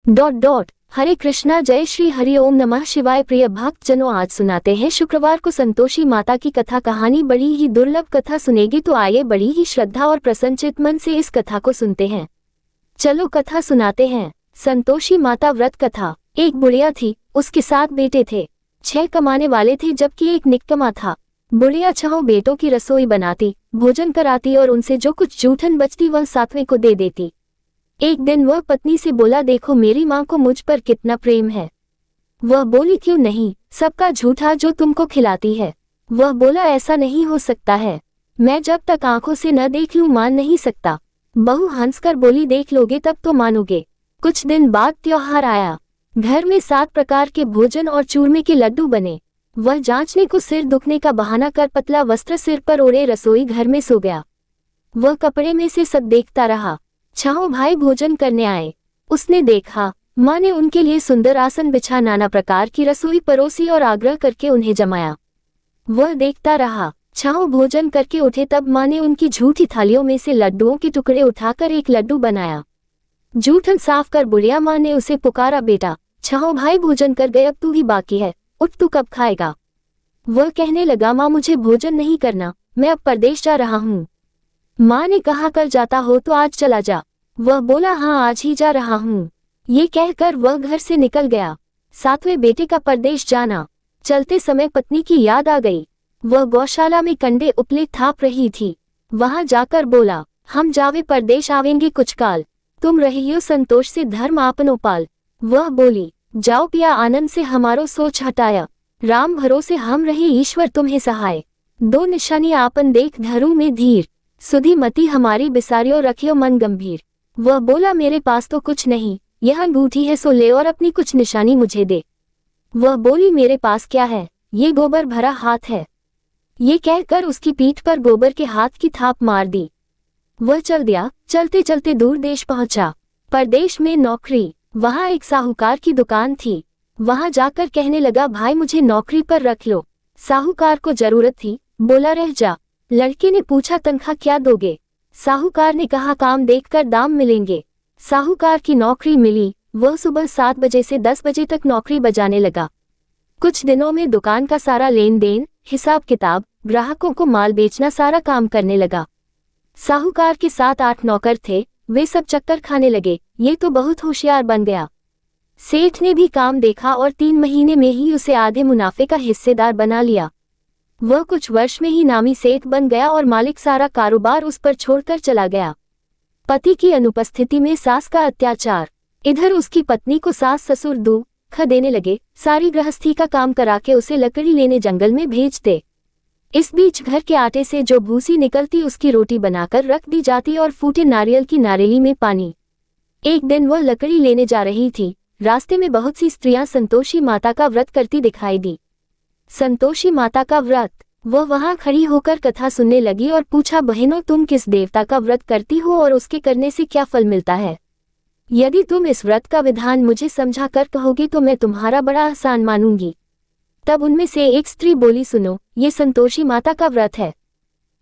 हरे कृष्णा, जय श्री हरि ओम नमः शिवाय। प्रिय भक्त जनों, आज सुनाते हैं शुक्रवार को संतोषी माता की कथा। कहानी बड़ी ही दुर्लभ कथा सुनेगी, तो आइए बड़ी ही श्रद्धा और प्रसन्नचित मन से इस कथा को सुनते हैं। चलो कथा सुनाते हैं। संतोषी माता व्रत कथा। एक बुढ़िया थी, उसके 7 बेटे थे। 6 कमाने वाले थे जबकि एक निकम्मा था। बुढ़िया 6 बेटों की रसोई बनाती, भोजन कराती और उनसे जो कुछ जूठन बचती वह 7वें को दे देती। एक दिन वह पत्नी से बोला, देखो मेरी माँ को मुझ पर कितना प्रेम है। वह बोली, क्यों नहीं, सबका झूठा जो तुमको खिलाती है। वह बोला, ऐसा नहीं हो सकता है, मैं जब तक आंखों से न देख लूं मान नहीं सकता। बहू हंसकर बोली, देख लोगे तब तो मानोगे। कुछ दिन बाद त्योहार आया। घर में 7 प्रकार के भोजन और चूरमे के लड्डू बने। वह जांचने को सिर दुखने का बहाना कर पतला वस्त्र सिर पर ओढ़े रसोई घर में सो गया। वह कपड़े में से सब देखता रहा। 6 भाई भोजन करने आए। उसने देखा माँ ने उनके लिए सुंदर आसन बिछा नाना प्रकार की रसोई परोसी और आग्रह करके उन्हें जमाया। वह देखता रहा। 6 भोजन करके उठे तब माँ ने उनकी झूठी थालियों में से लड्डुओं के टुकड़े उठाकर एक लड्डू बनाया। जूठन साफ कर बुढ़िया माँ ने उसे पुकारा, बेटा 6 भाई भोजन कर गए, अब तू ही बाकी है, उठ तू कब खाएगा। वह कहने लगा, माँ मुझे भोजन नहीं करना, मैं अब परदेश जा रहा हूँ। माँ ने कहा, कल जाता हो तो आज चला जा। वह बोला, हाँ आज ही जा रहा हूँ। ये कहकर वह घर से निकल गया। 7वें बेटे का परदेश जाना। चलते समय पत्नी की याद आ गई। वह गौशाला में कंडे उपले थाप रही थी। वहां जाकर बोला, हम जावे परदेश आवेंगे कुछ काल, तुम रहियो संतोष से धर्म आपनो पाल। वह बोली, जाओ पिया आनंद से हमारो सोच हटाया, राम भरोसे हम रहे ईश्वर तुम्हें सहाय। 2 निशानी आपन देख धरू में धीर, सुधी मति हमारी बिसारियो रखियो मन गंभीर। वह बोला, मेरे पास तो कुछ नहीं, यह अंगूठी है सो ले और अपनी कुछ निशानी मुझे दे। वह बोली, मेरे पास क्या है, ये गोबर भरा हाथ है। ये कहकर उसकी पीठ पर गोबर के हाथ की थाप मार दी। वह चल दिया। चलते चलते दूर देश पहुंचा। परदेश में नौकरी। वहां एक साहूकार की दुकान थी। वहां जाकर कहने लगा, भाई मुझे नौकरी पर रख लो। साहूकार को जरूरत थी, बोला रह जा। लड़के ने पूछा, तनख्वाह क्या दोगे। साहूकार ने कहा, काम देखकर दाम मिलेंगे। साहूकार की नौकरी मिली। वह सुबह 7 बजे से 10 बजे तक नौकरी बजाने लगा। कुछ दिनों में दुकान का सारा लेन देन, हिसाब किताब, ग्राहकों को माल बेचना सारा काम करने लगा। साहूकार के 7-8 नौकर थे, वे सब चक्कर खाने लगे, ये तो बहुत होशियार बन गया। सेठ ने भी काम देखा और 3 महीने में ही उसे आधे मुनाफे का हिस्सेदार बना लिया। वह कुछ वर्ष में ही नामी सेठ बन गया और मालिक सारा कारोबार उस पर छोड़कर चला गया। पति की अनुपस्थिति में सास का अत्याचार। इधर उसकी पत्नी को सास ससुर दुख देने लगे, सारी गृहस्थी का काम करा के उसे लकड़ी लेने जंगल में भेजते। इस बीच घर के आटे से जो भूसी निकलती उसकी रोटी बनाकर रख दी जाती और फूटे नारियल की नारेली में पानी। एक दिन वह लकड़ी लेने जा रही थी। रास्ते में बहुत सी स्त्रियां संतोषी माता का व्रत करती दिखाई दी। संतोषी माता का व्रत। वह वहां खड़ी होकर कथा सुनने लगी और पूछा, बहनों तुम किस देवता का व्रत करती हो और उसके करने से क्या फल मिलता है। यदि तुम इस व्रत का विधान मुझे समझा कर कहोगे तो मैं तुम्हारा बड़ा आसान मानूंगी। तब उनमें से एक स्त्री बोली, सुनो, ये संतोषी माता का व्रत है।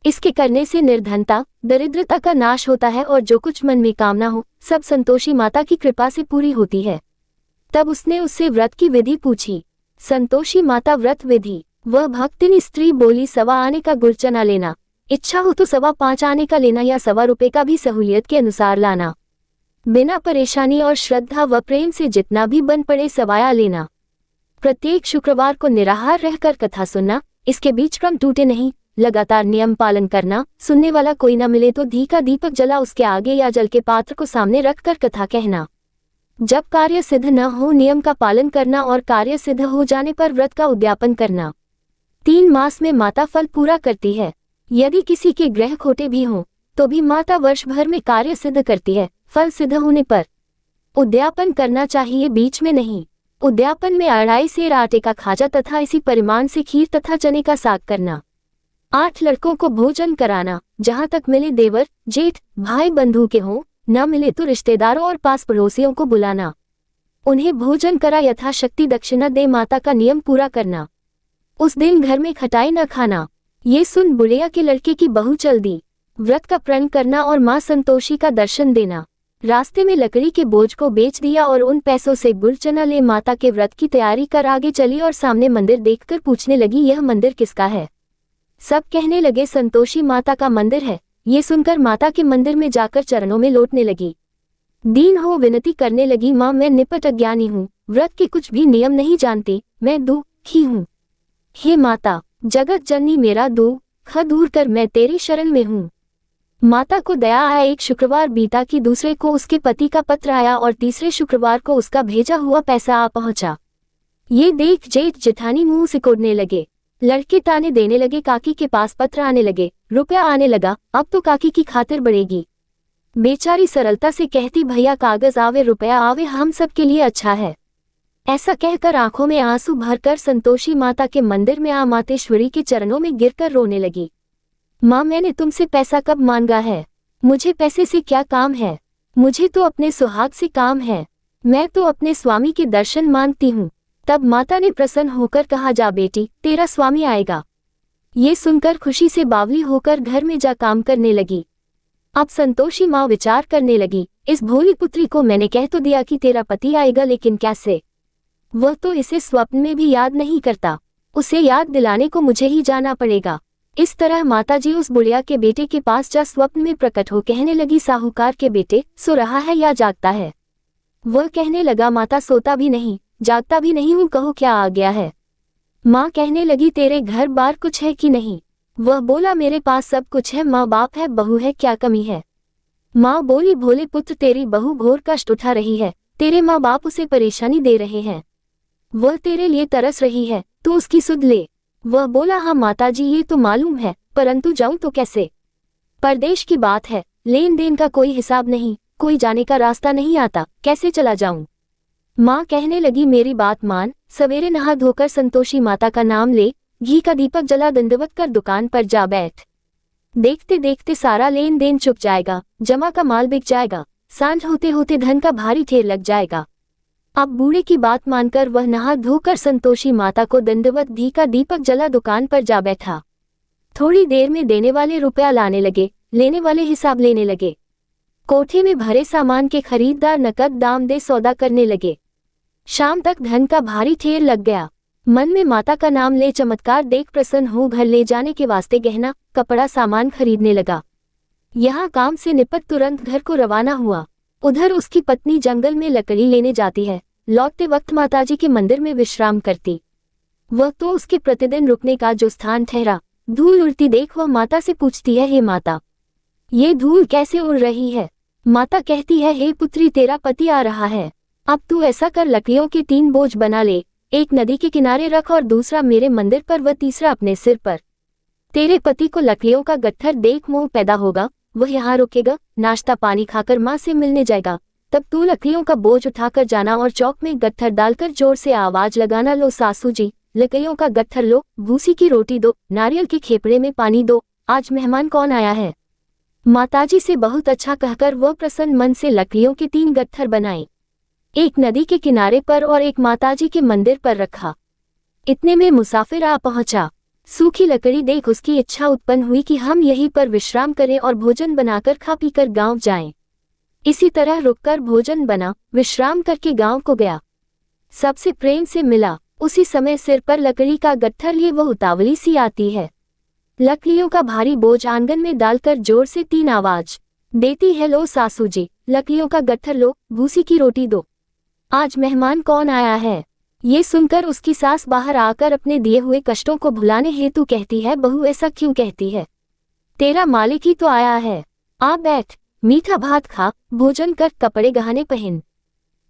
इसके करने से निर्धनता दरिद्रता का नाश होता है और जो कुछ मन में कामना हो सब संतोषी माता की कृपा से पूरी होती है। तब उसने उससे व्रत की विधि पूछी। संतोषी माता व्रत विधि। वह भक्तिनी स्त्री बोली, 1.25 आने का गुड़ चना लेना, इच्छा हो तो 5.25 आने का लेना या 1.25 रुपए का भी सहूलियत के अनुसार लाना। बिना परेशानी और श्रद्धा व प्रेम से जितना भी बन पड़े सवाया लेना। प्रत्येक शुक्रवार को निराहार रहकर कथा सुनना, इसके बीच क्रम टूटे नहीं, लगातार नियम पालन करना। सुनने वाला कोई न मिले तो घी का दीपक जला उसके आगे या जल के पात्र को सामने रखकर कथा कहना। जब कार्य सिद्ध न हो नियम का पालन करना और कार्य सिद्ध हो जाने पर व्रत का उद्यापन करना। 3 मास में माता फल पूरा करती है। यदि किसी के ग्रह खोटे भी हों तो भी माता वर्ष भर में कार्य सिद्ध करती है। फल सिद्ध होने पर उद्यापन करना चाहिए, बीच में नहीं। उद्यापन में 2.5 सेर आटे का खाजा तथा इसी परिमाण से खीर तथा चने का साग करना। 8 लड़कों को भोजन कराना, जहाँ तक मिले देवर जेठ भाई बंधु के हों, न मिले तो रिश्तेदारों और पास पड़ोसियों को बुलाना। उन्हें भोजन करा यथाशक्ति दक्षिणा दे माता का नियम पूरा करना। उस दिन घर में खटाई न खाना। ये सुन बुढ़िया के लड़के की बहू चल दी। व्रत का प्रण करना और माँ संतोषी का दर्शन देना। रास्ते में लकड़ी के बोझ को बेच दिया और उन पैसों से गुड़ चना ले माता के व्रत की तैयारी कर आगे चली और सामने मंदिर देखकर पूछने लगी, यह मंदिर किसका है? सब कहने लगे संतोषी माता का मंदिर है। ये सुनकर माता के मंदिर में जाकर चरणों में लौटने लगी। दीन हो विनती करने लगी, माँ मैं निपट अज्ञानी हूँ, व्रत के कुछ भी नियम नहीं जानती, मैं दुखी हूँ। हे माता जगत जननी मेरा दुख दूर कर, मैं तेरी शरण में हूँ। माता को दया आया। एक शुक्रवार बीता कि दूसरे को उसके पति का पत्र आया और तीसरे शुक्रवार को उसका भेजा हुआ पैसा आ पहुंचा। ये देख जेठ जेठानी मुंह सिकोड़ने लगे। लड़के ताने देने लगे, काकी के पास पत्र आने लगे, रुपया आने लगा, अब तो काकी की खातिर बढ़ेगी। बेचारी सरलता से कहती, भैया कागज आवे रुपया आवे, हम सब के लिए अच्छा है। ऐसा कहकर आंखों में आंसू भरकर संतोषी माता के मंदिर में आ मातेश्वरी के चरणों में गिरकर रोने लगी। माँ मैंने तुमसे पैसा कब मांगा है? मुझे पैसे से क्या काम है? मुझे तो अपने सुहाग से काम है। मैं तो अपने स्वामी के दर्शन मांगती हूँ। तब माता ने प्रसन्न होकर कहा, जा बेटी तेरा स्वामी आएगा। ये सुनकर खुशी से बावली होकर घर में जा काम करने लगी। अब संतोषी माँ विचार करने लगी, इस भोली पुत्री को मैंने कह तो दिया कि तेरा पति आएगा, लेकिन कैसे? वह तो इसे स्वप्न में भी याद नहीं करता। उसे याद दिलाने को मुझे ही जाना पड़ेगा। इस तरह माताजी उस बुढ़िया के बेटे के पास जा स्वप्न में प्रकट हो कहने लगी, साहूकार के बेटे सो रहा है या जागता है? वह कहने लगा, माता सोता भी नहीं जागता भी नहीं हूँ, कहो क्या आ गया है? माँ कहने लगी, तेरे घर बार कुछ है कि नहीं? वह बोला, मेरे पास सब कुछ है, माँ बाप है, बहू है, क्या कमी है? माँ बोली, भोले पुत्र तेरी बहू घोर कष्ट उठा रही है, तेरे माँ बाप उसे परेशानी दे रहे हैं, वह तेरे लिए तरस रही है, तू उसकी सुध ले। वह बोला, हाँ माताजी ये तो मालूम है, परंतु जाऊं तो कैसे? परदेश की बात है, लेन देन का कोई हिसाब नहीं, कोई जाने का रास्ता नहीं आता, कैसे चला जाऊं? माँ कहने लगी, मेरी बात मान, सवेरे नहा धोकर संतोषी माता का नाम ले, घी का दीपक जला दंडवत कर दुकान पर जा बैठ। देखते देखते सारा लेन देन चुक जाएगा, जमा का माल बिक जाएगा, सांझ होते होते धन का भारी ढेर लग जाएगा। अब बूढ़े की बात मानकर वह नहा धोकर संतोषी माता को दंडवत घी का दीपक जला दुकान पर जा बैठा। थोड़ी देर में देने वाले रुपया लाने लगे, लेने वाले हिसाब लेने लगे। कोठे में भरे सामान के खरीददार नकद दाम दे सौदा करने लगे। शाम तक धन का भारी ढेर लग गया। मन में माता का नाम ले चमत्कार देख प्रसन्न हो घर ले जाने के वास्ते गहना कपड़ा सामान खरीदने लगा। यहाँ काम से निपट तुरंत घर को रवाना हुआ। उधर उसकी पत्नी जंगल में लकड़ी लेने जाती है, लौटते वक्त माताजी के मंदिर में विश्राम करती। वह तो उसके प्रतिदिन रुकने का जो स्थान ठहरा। धूल उड़ती देख वह माता से पूछती है, हे माता ये धूल कैसे उड़ रही है? माता कहती है, हे पुत्री तेरा पति आ रहा है, अब तू ऐसा कर लकड़ियों के 3 बोझ बना ले, एक नदी के किनारे रख और दूसरा मेरे मंदिर पर व तीसरा अपने सिर पर। तेरे पति को लकड़ियों का गट्ठर देख मोह पैदा होगा, वह यहाँ रुकेगा, नाश्ता पानी खाकर माँ से मिलने जाएगा, तब तू लकड़ियों का बोझ उठाकर जाना और चौक में गट्ठर डालकर जोर से आवाज लगाना, लो सासू जी लकड़ियों का गट्ठर लो, भूसी की रोटी दो, नारियल के खेपड़े में पानी दो, आज मेहमान कौन आया है? माताजी से बहुत अच्छा कहकर वह प्रसन्न मन से लकड़ियों के 3 गट्ठर बनाए, एक नदी के किनारे पर और एक माताजी के मंदिर पर रखा। इतने में मुसाफिर आ पहुंचा। सूखी लकड़ी देख उसकी इच्छा उत्पन्न हुई कि हम यहीं पर विश्राम करें और भोजन बनाकर खा पीकर गांव जाएं। इसी तरह रुककर भोजन बना, विश्राम करके गांव को गया। सबसे प्रेम से मिला। उसी समय सिर पर लकड़ी का गट्ठर लिए वह उतावली सी आती है। लकड़ियों का भारी बोझ आंगन में डालकर जोर से 3 आवाज देती है, लो सासू जी लकड़ियों का गट्ठर लो, भूसी की रोटी दो, आज मेहमान कौन आया है? ये सुनकर उसकी सास बाहर आकर अपने दिए हुए कष्टों को भुलाने हेतु कहती है, बहू ऐसा क्यों कहती है? तेरा मालिक ही तो आया है, आ बैठ, मीठा भात खा, भोजन कर, कपड़े गहने पहन।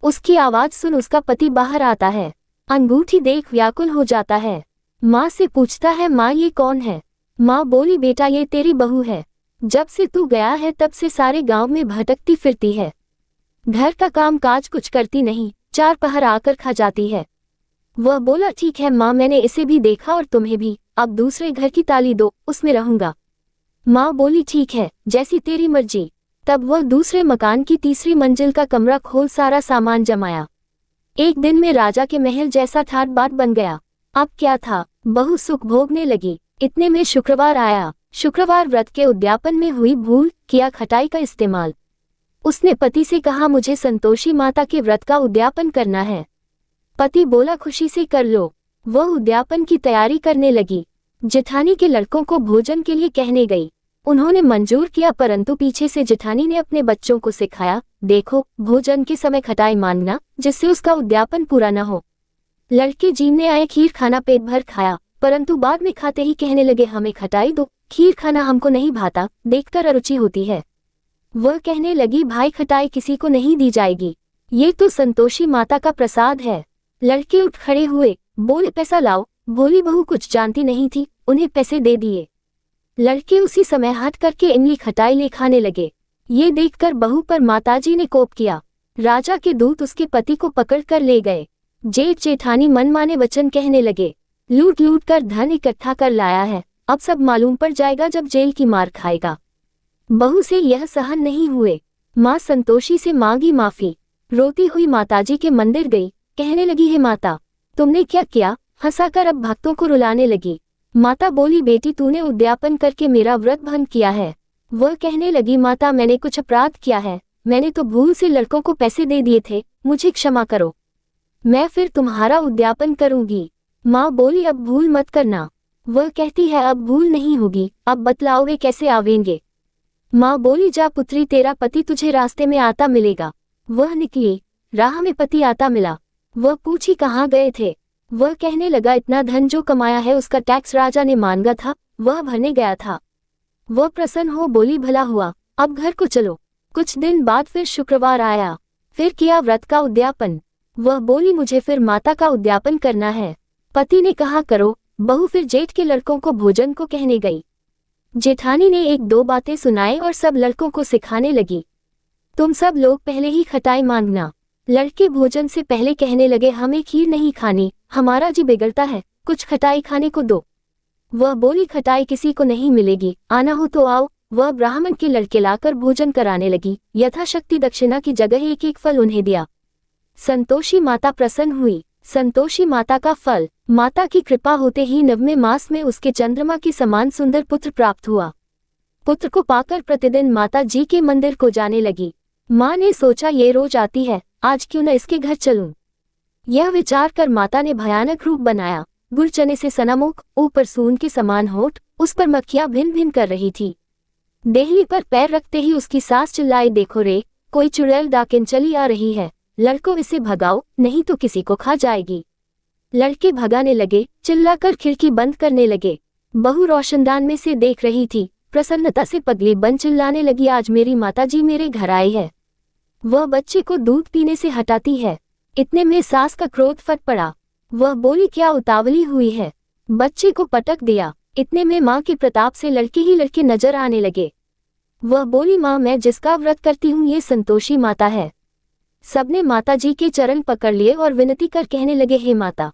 उसकी आवाज सुन उसका पति बाहर आता है। अंगूठी देख व्याकुल हो जाता है। माँ से पूछता है, माँ ये कौन है? माँ बोली, बेटा ये तेरी बहू है, जब से तू गया है तब से सारे गांव में भटकती फिरती है, घर का काम काज कुछ करती नहीं, 4 पहर आकर खा जाती है। वह बोला, ठीक है माँ मैंने इसे भी देखा और तुम्हें भी, अब दूसरे घर की ताली दो, उसमें रहूंगा। माँ बोली, ठीक है जैसी तेरी मर्जी। तब वह दूसरे मकान की तीसरी मंजिल का कमरा खोल सारा सामान जमाया। एक दिन में राजा के महल जैसा ठाट बाट बन गया। अब क्या था, बहू सुख भोगने लगी। इतने में शुक्रवार आया। शुक्रवार व्रत के उद्यापन में हुई भूल, किया खटाई का इस्तेमाल। उसने पति से कहा, मुझे संतोषी माता के व्रत का उद्यापन करना है। पति बोला, खुशी से कर लो। वह उद्यापन की तैयारी करने लगी। जेठानी के लड़कों को भोजन के लिए कहने गई। उन्होंने मंजूर किया, परंतु पीछे से जेठानी ने अपने बच्चों को सिखाया, देखो भोजन के समय खटाई मांगना, जिससे उसका उद्यापन पूरा न हो। लड़के जीने आए खीर खाना पेट भर खाया, परंतु बाद में खाते ही कहने लगे, हमें खटाई दो, खीर खाना हमको नहीं भाता, देखकर अरुचि होती है। वह कहने लगी, भाई खटाई किसी को नहीं दी जाएगी, ये तो संतोषी माता का प्रसाद है। लड़के उठ खड़े हुए, बोले, पैसा लाओ। भोली बहू कुछ जानती नहीं थी, उन्हें पैसे दे दिए। लड़के उसी समय हट करके इमली खटाई ले खाने लगे। ये देखकर बहू पर माताजी ने कोप किया। राजा के दूत उसके पति को पकड़ कर ले गए। जेठ जेठानी मनमाने वचन कहने लगे, लूट लूट कर धन इकट्ठा कर लाया है, अब सब मालूम पड़ जाएगा जब जेल की मार खाएगा। बहू से यह सहन नहीं हुए। माँ संतोषी से मांगी माफी। रोती हुई माताजी के मंदिर गई, कहने लगी, हे माता, तुमने क्या किया? हंसाकर अब भक्तों को रुलाने लगी। माता बोली, बेटी तूने उद्यापन करके मेरा व्रत भंग किया है। वह कहने लगी, माता मैंने कुछ अपराध किया है, मैंने तो भूल से लड़कों को पैसे दे दिए थे, मुझे क्षमा करो, मैं फिर तुम्हारा उद्यापन करूंगी। माँ बोली, अब भूल मत करना। वह कहती है, अब भूल नहीं होगी, अब बतलाओ वे कैसे आवेंगे। माँ बोली, जा पुत्री, तेरा पति तुझे रास्ते में आता मिलेगा। वह निकली, राह में पति आता मिला। वह पूछी, कहाँ गए थे? वह कहने लगा, इतना धन जो कमाया है उसका टैक्स राजा ने मांगा था, वह भरने गया था। वह प्रसन्न हो बोली, भला हुआ, अब घर को चलो। कुछ दिन बाद फिर शुक्रवार आया, फिर किया व्रत का उद्यापन। वह बोली, मुझे फिर माता का उद्यापन करना है। पति ने कहा, करो। बहू फिर जेठ के लड़कों को भोजन को कहने गई। जेठानी ने एक दो बातें सुनाई और सब लड़कों को सिखाने लगी, तुम सब लोग पहले ही खटाई मांगना। लड़के भोजन से पहले कहने लगे, हमें खीर नहीं खानी, हमारा जी बिगड़ता है, कुछ खटाई खाने को दो। वह बोली, खटाई किसी को नहीं मिलेगी, आना हो तो आओ। वह ब्राह्मण के लड़के लाकर भोजन कराने लगी। यथाशक्ति दक्षिणा की जगह एक एक फल उन्हें दिया। संतोषी माता प्रसन्न हुई। संतोषी माता का फल, माता की कृपा होते ही 9वें मास में उसके चंद्रमा के समान सुंदर पुत्र प्राप्त हुआ। पुत्र को पाकर प्रतिदिन माता जी के मंदिर को जाने लगी। माँ ने सोचा, ये रोज आती है, आज क्यों न इसके घर चलूं। यह विचार कर माता ने भयानक रूप बनाया। गुड़ चने से सनामुख, ऊपर सून के समान होठ, उस पर मक्खियां भिन भिन कर रही थी। देहली पर पैर रखते ही उसकी सास चिल्लाई, देखो रे, कोई चुड़ैल डाकिन चली आ रही है, लड़कों इसे भगाओ, नहीं तो किसी को खा जाएगी। लड़के भगाने लगे, चिल्लाकर खिड़की बंद करने लगे। बहू रोशनदान में से देख रही थी, प्रसन्नता से पगली बन चिल्लाने लगी, आज मेरी माताजी मेरे घर आई है, वह बच्चे को दूध पीने से हटाती है। इतने में सास का क्रोध फट पड़ा। वह बोली, क्या उतावली हुई है? बच्चे को पटक दिया। इतने में माँ के प्रताप से लड़के ही लड़के नजर आने लगे। वह बोली, माँ मैं जिसका व्रत करती हूँ ये संतोषी माता है। सबने माता जी के चरण पकड़ लिए और विनती कर कहने लगे, हे माता,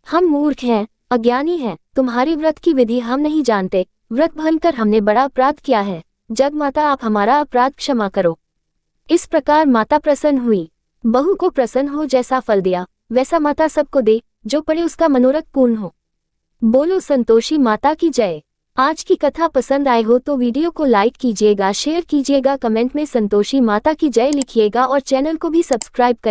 हम मूर्ख हैं, अज्ञानी हैं, तुम्हारे व्रत की विधि हम नहीं जानते, व्रत भंग कर हमने बड़ा अपराध किया है, जग माता आप हमारा अपराध क्षमा करो। इस प्रकार माता प्रसन्न हुई। बहू को प्रसन्न हो जैसा फल दिया वैसा माता सबको दे, जो पड़े उसका मनोरथ पूर्ण हो। बोलो संतोषी माता की जय। आज की कथा पसंद आए हो तो वीडियो को लाइक कीजिएगा, शेयर कीजिएगा, कमेंट में संतोषी माता की जय लिखिएगा और चैनल को भी सब्सक्राइब करें।